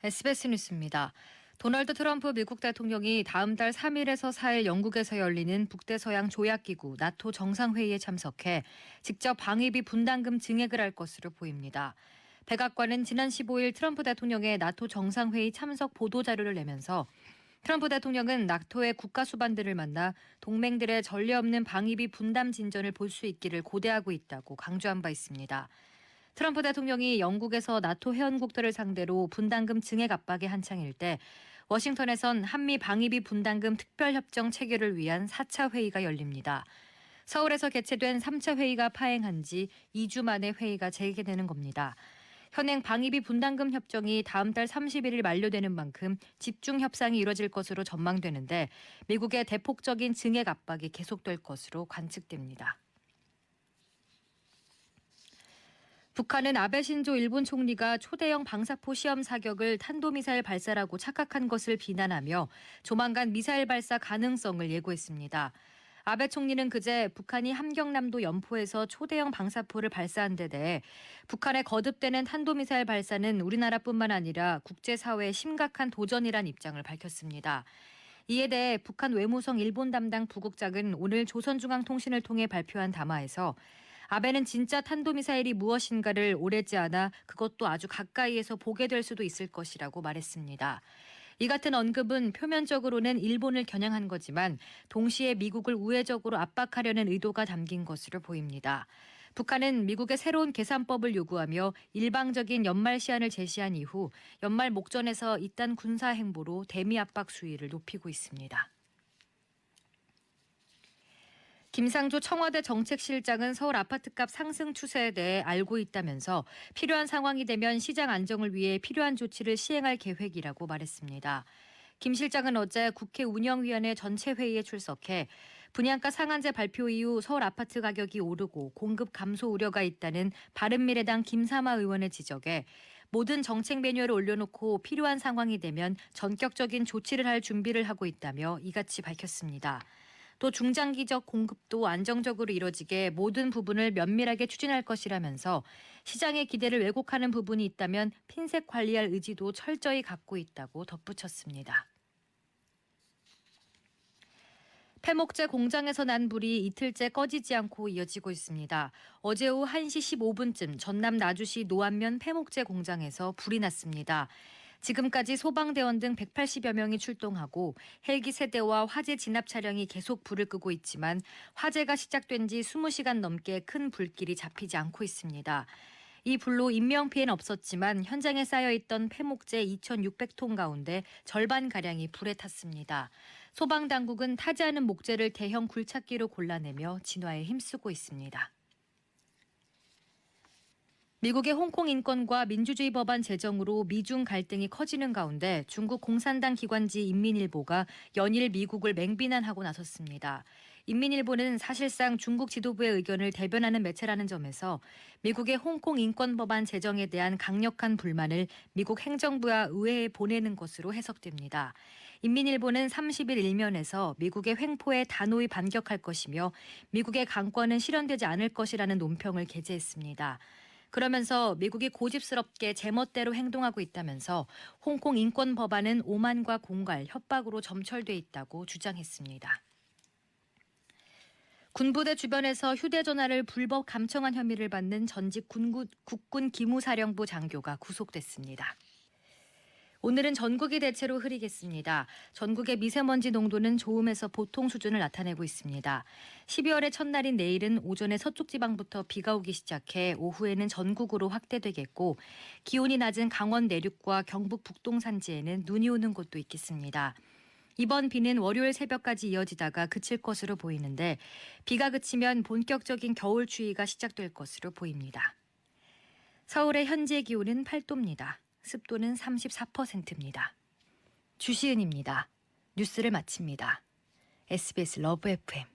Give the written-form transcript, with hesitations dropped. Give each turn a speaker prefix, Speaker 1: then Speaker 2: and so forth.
Speaker 1: SBS 뉴스입니다. 도널드 트럼프 미국 대통령이 다음 달 3일에서 4일 영국에서 열리는 북대서양 조약기구 나토 정상회의에 참석해 직접 방위비 분담금 증액을 할 것으로 보입니다. 백악관은 지난 15일 트럼프 대통령의 나토 정상회의 참석 보도자료를 내면서 트럼프 대통령은 나토의 국가 수반들을 만나 동맹들의 전례 없는 방위비 분담 진전을 볼 수 있기를 고대하고 있다고 강조한 바 있습니다. 트럼프 대통령이 영국에서 나토 회원국들을 상대로 분담금 증액 압박에 한창일 때 워싱턴에선 한미 방위비 분담금 특별협정 체결을 위한 4차 회의가 열립니다. 서울에서 개최된 3차 회의가 파행한 지 2주 만에 회의가 재개되는 겁니다. 현행 방위비 분담금 협정이 다음 달 31일 만료되는 만큼 집중 협상이 이뤄질 것으로 전망되는데 미국의 대폭적인 증액 압박이 계속될 것으로 관측됩니다. 북한은 아베 신조 일본 총리가 초대형 방사포 시험 사격을 탄도미사일 발사라고 착각한 것을 비난하며 조만간 미사일 발사 가능성을 예고했습니다. 아베 총리는 그제 북한이 함경남도 연포에서 초대형 방사포를 발사한 데 대해 북한의 거듭되는 탄도미사일 발사는 우리나라뿐만 아니라 국제사회의 심각한 도전이란 입장을 밝혔습니다. 이에 대해 북한 외무성 일본 담당 부국장은 오늘 조선중앙통신을 통해 발표한 담화에서 아베는 진짜 탄도미사일이 무엇인가를 오래지 않아 그것도 아주 가까이에서 보게 될 수도 있을 것이라고 말했습니다. 이 같은 언급은 표면적으로는 일본을 겨냥한 거지만 동시에 미국을 우회적으로 압박하려는 의도가 담긴 것으로 보입니다. 북한은 미국의 새로운 계산법을 요구하며 일방적인 연말 시한을 제시한 이후 연말 목전에서 이딴 군사 행보로 대미 압박 수위를 높이고 있습니다. 김상조 청와대 정책실장은 서울 아파트값 상승 추세에 대해 알고 있다면서 필요한 상황이 되면 시장 안정을 위해 필요한 조치를 시행할 계획이라고 말했습니다. 김 실장은 어제 국회 운영위원회 전체 회의에 출석해 분양가 상한제 발표 이후 서울 아파트 가격이 오르고 공급 감소 우려가 있다는 바른미래당 김삼아 의원의 지적에 모든 정책 매뉴얼을 올려놓고 필요한 상황이 되면 전격적인 조치를 할 준비를 하고 있다며 이같이 밝혔습니다. 또 중장기적 공급도 안정적으로 이뤄지게 모든 부분을 면밀하게 추진할 것이라면서 시장의 기대를 왜곡하는 부분이 있다면 핀셋 관리할 의지도 철저히 갖고 있다고 덧붙였습니다. 폐목재 공장에서 난 불이 이틀째 꺼지지 않고 이어지고 있습니다. 어제 오후 1시 15분쯤 전남 나주시 노안면 폐목재 공장에서 불이 났습니다. 지금까지 소방대원 등 180여 명이 출동하고 헬기 세대와 화재 진압 차량이 계속 불을 끄고 있지만 화재가 시작된 지 20시간 넘게 큰 불길이 잡히지 않고 있습니다. 이 불로 인명피해는 없었지만 현장에 쌓여있던 폐목재 2,600톤 가운데 절반가량이 불에 탔습니다. 소방당국은 타지 않은 목재를 대형 굴착기로 골라내며 진화에 힘쓰고 있습니다. 미국의 홍콩 인권과 민주주의 법안 제정으로 미중 갈등이 커지는 가운데 중국 공산당 기관지 인민일보가 연일 미국을 맹비난하고 나섰습니다. 인민일보는 사실상 중국 지도부의 의견을 대변하는 매체라는 점에서 미국의 홍콩 인권 법안 제정에 대한 강력한 불만을 미국 행정부와 의회에 보내는 것으로 해석됩니다. 인민일보는 30일 일면에서 미국의 횡포에 단호히 반격할 것이며 미국의 강권은 실현되지 않을 것이라는 논평을 게재했습니다. 그러면서 미국이 고집스럽게 제멋대로 행동하고 있다면서 홍콩 인권 법안은 오만과 공갈, 협박으로 점철돼 있다고 주장했습니다. 군부대 주변에서 휴대전화를 불법 감청한 혐의를 받는 전직 국군 기무사령부 장교가 구속됐습니다. 오늘은 전국이 대체로 흐리겠습니다. 전국의 미세먼지 농도는 좋음에서 보통 수준을 나타내고 있습니다. 12월의 첫날인 내일은 오전에 서쪽 지방부터 비가 오기 시작해 오후에는 전국으로 확대되겠고 기온이 낮은 강원 내륙과 경북 북동 산지에는 눈이 오는 곳도 있겠습니다. 이번 비는 월요일 새벽까지 이어지다가 그칠 것으로 보이는데 비가 그치면 본격적인 겨울 추위가 시작될 것으로 보입니다. 서울의 현재 기온은 8도입니다. 습도는 34%입니다. 주시은입니다. 뉴스를 마칩니다. SBS 러브 FM